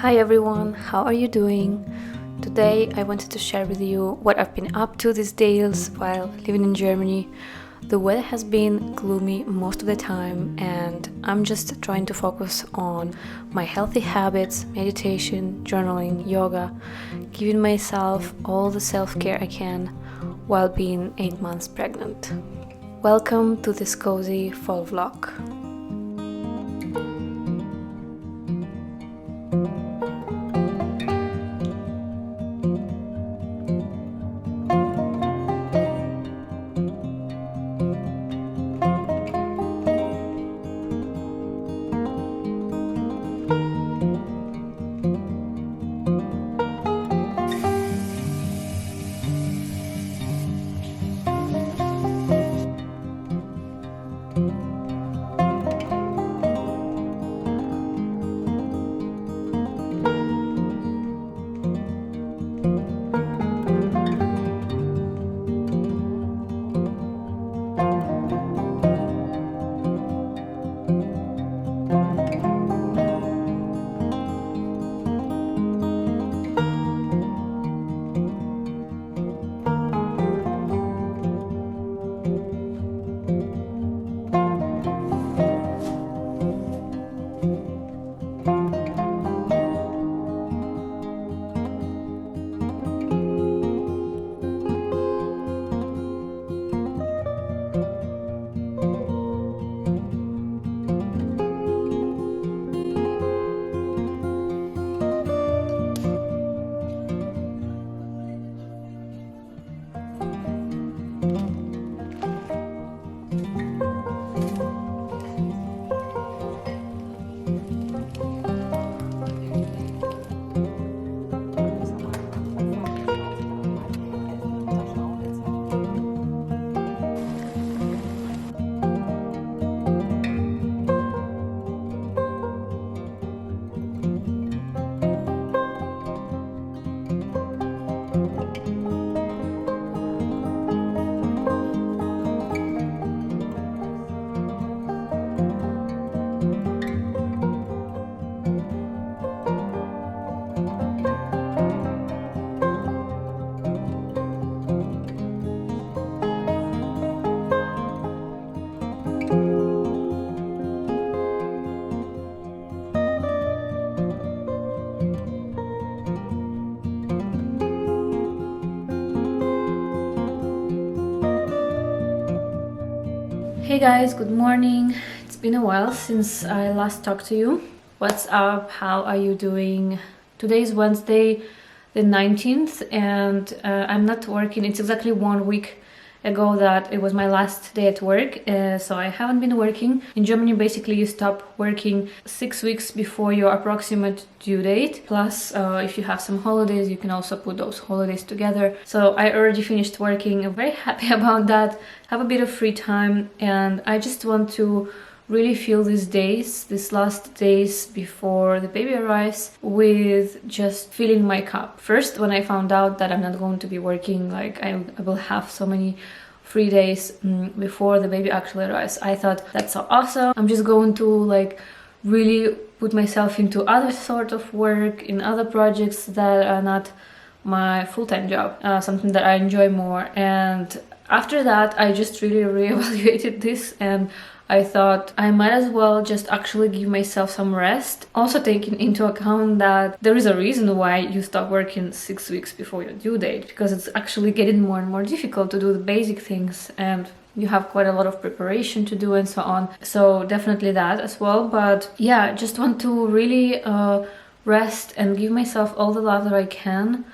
Hi everyone, how are you doing? Today I wanted to share with you what I've been up to these days while living in Germany. The weather has been gloomy most of the time, and I'm just trying to focus on my healthy habits, meditation, journaling, yoga, giving myself all the self-care I can while being 8 months pregnant. Welcome to this cozy fall vlog. Hey guys, good morning. It's been a while since I last talked to you. What's up? How are you doing? Today is Wednesday the 19th and I'm not working. It's exactly 1 week ago that it was my last day at work, so I haven't been working. In Germany, basically you stop working 6 weeks before your approximate due date. Plus, if you have some holidays, you can also put those holidays together. So I already finished working. I'm very happy about that. Have a bit of free time, and I just want to really feel these days, these last days before the baby arrives, with just filling my cup. First, when I found out that I'm not going to be working, like I will have so many free days before the baby actually arrives, I thought that's so awesome. I'm just going to like really put myself into other sort of work, in other projects that are not my full-time job, something that I enjoy more. And after that, I just really reevaluated this, and I thought I might as well just actually give myself some rest. Also taking into account that there is a reason why you stop working 6 weeks before your due date, because it's actually getting more and more difficult to do the basic things, and you have quite a lot of preparation to do and so on. So definitely that as well. But yeah, I just want to really rest and give myself all the love that I can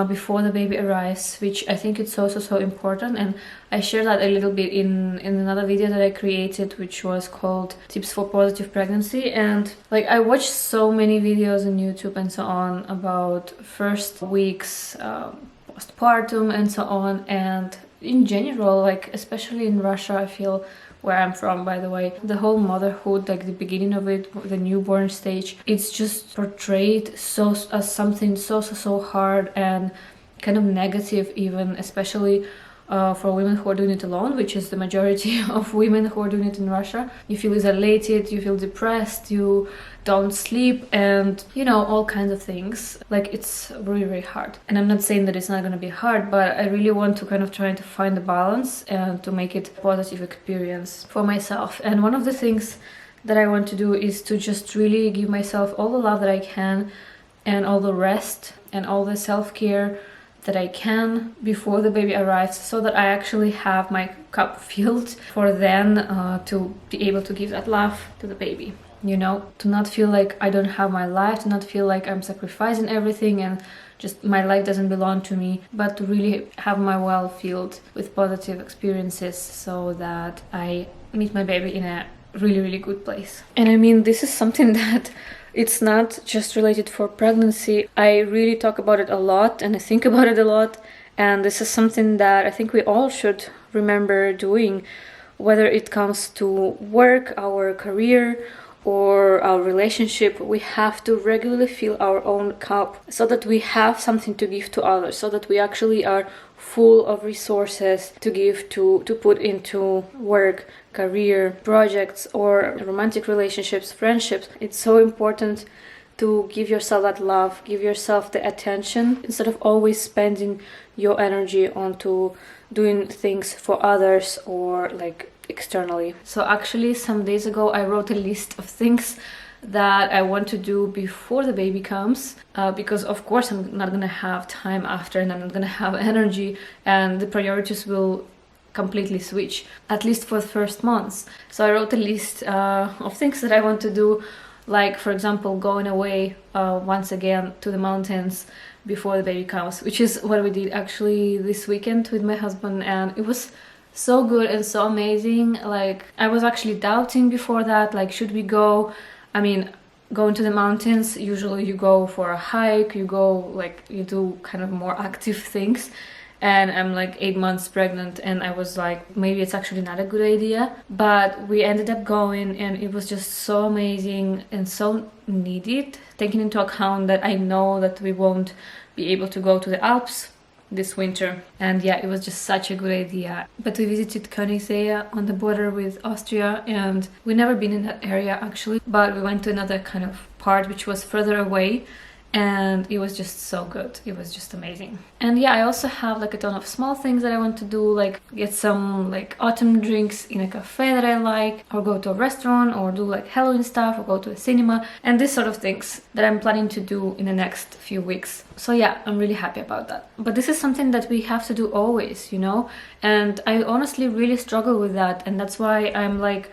before the baby arrives, which I think it's so important. And I shared that a little bit in another video that I created, which was called Tips for Positive Pregnancy. And like I watched so many videos on YouTube and so on about first weeks, postpartum and so on. And in general, like especially in Russia, I feel, where I'm from, by the way, the whole motherhood, like the beginning of it, the newborn stage, it's just portrayed as something so hard and kind of negative even, especially for women who are doing it alone, which is the majority of women who are doing it in Russia. You feel isolated, you feel depressed, you don't sleep, and all kinds of things. Like, it's really, really hard. And I'm not saying that it's not going to be hard, but I really want to kind of try to find the balance and to make it a positive experience for myself. And one of the things that I want to do is to just really give myself all the love that I can, and all the rest and all the self-care that I can before the baby arrives, so that I actually have my cup filled for then to be able to give that love to the baby. To not feel like I don't have my life, to not feel like I'm sacrificing everything and just my life doesn't belong to me, but to really have my well filled with positive experiences so that I meet my baby in a really, really good place. And I mean, this is something that it's not just related for pregnancy. I really talk about it a lot and I think about it a lot, and this is something that I think we all should remember doing, whether it comes to work, our career, or our relationship. We have to regularly fill our own cup so that we have something to give to others, so that we actually are full of resources to give, to put into work, career, projects, or romantic relationships, friendships. It's so important to give yourself that love, give yourself the attention, instead of always spending your energy onto doing things for others or like externally. So actually, some days ago I wrote a list of things that I want to do before the baby comes, because of course I'm not gonna have time after, and I'm not gonna have energy, and the priorities will completely switch, at least for the first months. So I wrote a list of things that I want to do, like, for example, going away once again to the mountains before the baby comes, which is what we did actually this weekend with my husband, and it was so good and so amazing. Like, I was actually doubting before that, like, should we go? I mean, going to the mountains, usually you go for a hike, you do kind of more active things. And I'm like 8 months pregnant, and I was like, maybe it's actually not a good idea. But we ended up going, and it was just so amazing and so needed, taking into account that I know that we won't be able to go to the Alps this winter. And yeah, it was just such a good idea. But we visited Königssee on the border with Austria, and we never been in that area actually, but we went to another kind of part which was further away, and it was just so good. It was just amazing. And yeah, I also have like a ton of small things that I want to do, like get some like autumn drinks in a cafe that I like, or go to a restaurant, or do like Halloween stuff, or go to a cinema, and this sort of things that I'm planning to do in the next few weeks. So yeah, I'm really happy about that. But this is something that we have to do always, and I honestly really struggle with that, and that's why I'm like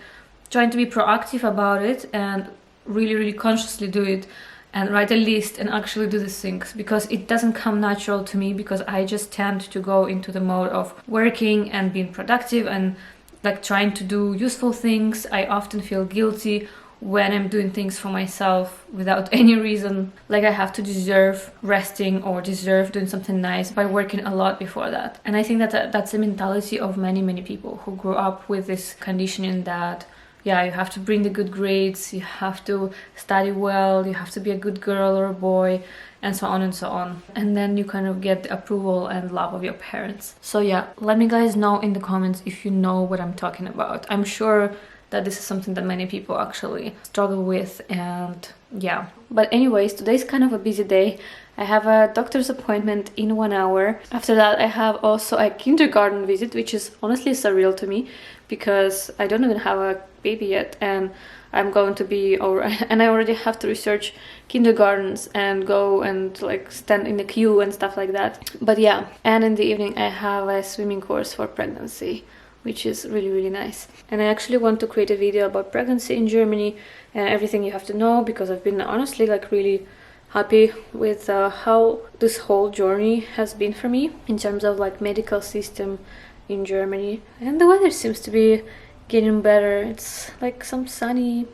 trying to be proactive about it and really, really consciously do it, and write a list and actually do these things, because it doesn't come natural to me, because I just tend to go into the mode of working and being productive and like trying to do useful things. I often feel guilty when I'm doing things for myself without any reason, like I have to deserve resting or deserve doing something nice by working a lot before that. And I think that that's the mentality of many, many people who grew up with this conditioning that yeah, you have to bring the good grades, you have to study well, you have to be a good girl or a boy, and so on and so on. And then you kind of get the approval and love of your parents. So yeah, let me guys know in the comments if you know what I'm talking about. I'm sure that this is something that many people actually struggle with, and yeah. But anyways, today's kind of a busy day. I have a doctor's appointment in 1 hour. After that, I have also a kindergarten visit, which is honestly surreal to me, because I don't even have a baby yet, and I'm going to be over, and I already have to research kindergartens and go and like stand in the queue and stuff like that. But yeah, and in the evening I have a swimming course for pregnancy, which is really, really nice. And I actually want to create a video about pregnancy in Germany and everything you have to know, because I've been honestly like really happy with how this whole journey has been for me in terms of like medical system in Germany. And the weather seems to be getting better. It's like some sunny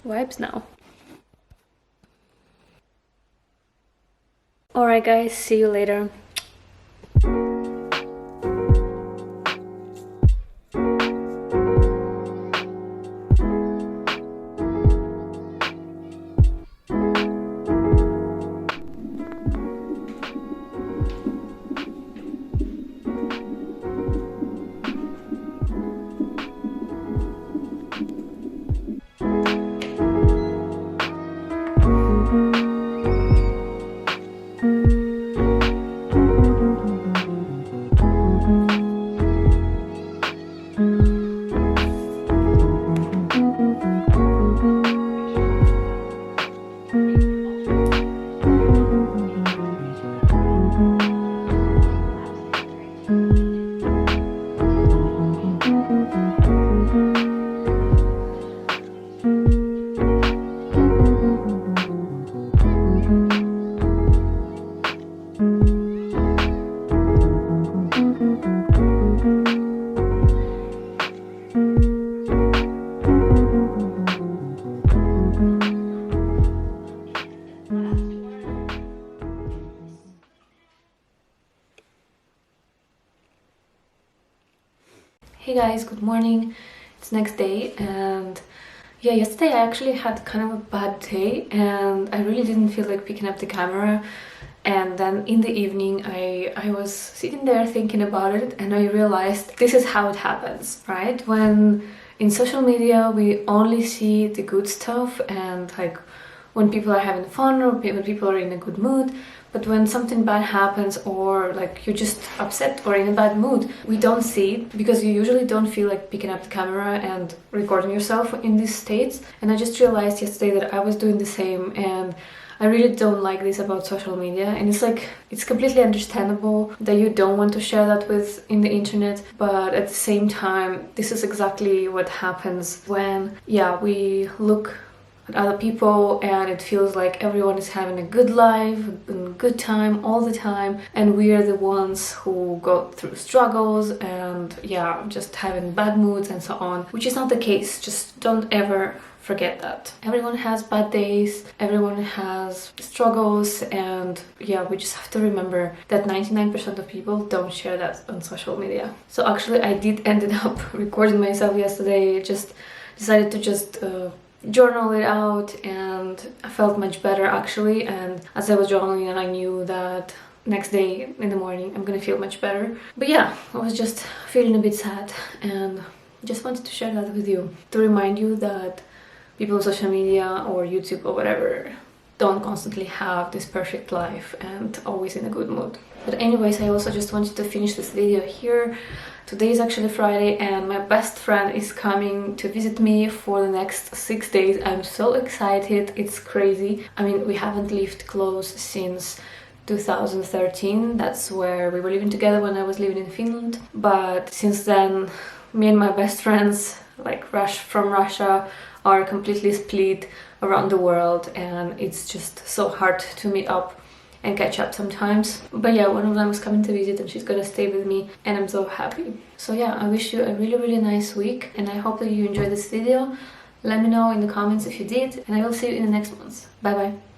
vibes now. Alright guys, see you later. Hey guys, good morning. It's next day, and yeah, yesterday I actually had kind of a bad day and I really didn't feel like picking up the camera. And then in the evening I was sitting there thinking about it, and I realized this is how it happens, right? When in social media we only see the good stuff, and like when people are having fun or when people are in a good mood. But when something bad happens, or like you're just upset or in a bad mood, we don't see it because you usually don't feel like picking up the camera and recording yourself in these states. And I just realized yesterday that I was doing the same, and I really don't like this about social media. And it's like, it's completely understandable that you don't want to share that with in the internet, but at the same time, this is exactly what happens when, yeah, we look at other people and it feels like everyone is having a good life, a good time all the time, and we are the ones who go through struggles and, yeah, just having bad moods and so on, which is not the case. Just don't ever forget that. Everyone has bad days, everyone has struggles, and yeah, we just have to remember that 99% of people don't share that on social media. So actually I did ended up recording myself yesterday, just decided to just journal it out, and I felt much better actually. And as I was journaling, and I knew that next day in the morning I'm gonna feel much better. But yeah, I was just feeling a bit sad and just wanted to share that with you, to remind you that people on social media or YouTube or whatever don't constantly have this perfect life and always in a good mood. But anyways, I also just wanted to finish this video here. Today is actually Friday and my best friend is coming to visit me for the next 6 days. I'm so excited, it's crazy. I mean, we haven't lived close since 2013. That's where we were living together when I was living in Finland. But since then, me and my best friends, like from Russia, are completely split around the world, and it's just so hard to meet up and catch up sometimes. But yeah, one of them is coming to visit and she's gonna stay with me, and I'm so happy. So yeah, I wish you a really nice week, and I hope that you enjoyed this video. Let me know in the comments if you did, and I will see you in the next ones. Bye bye.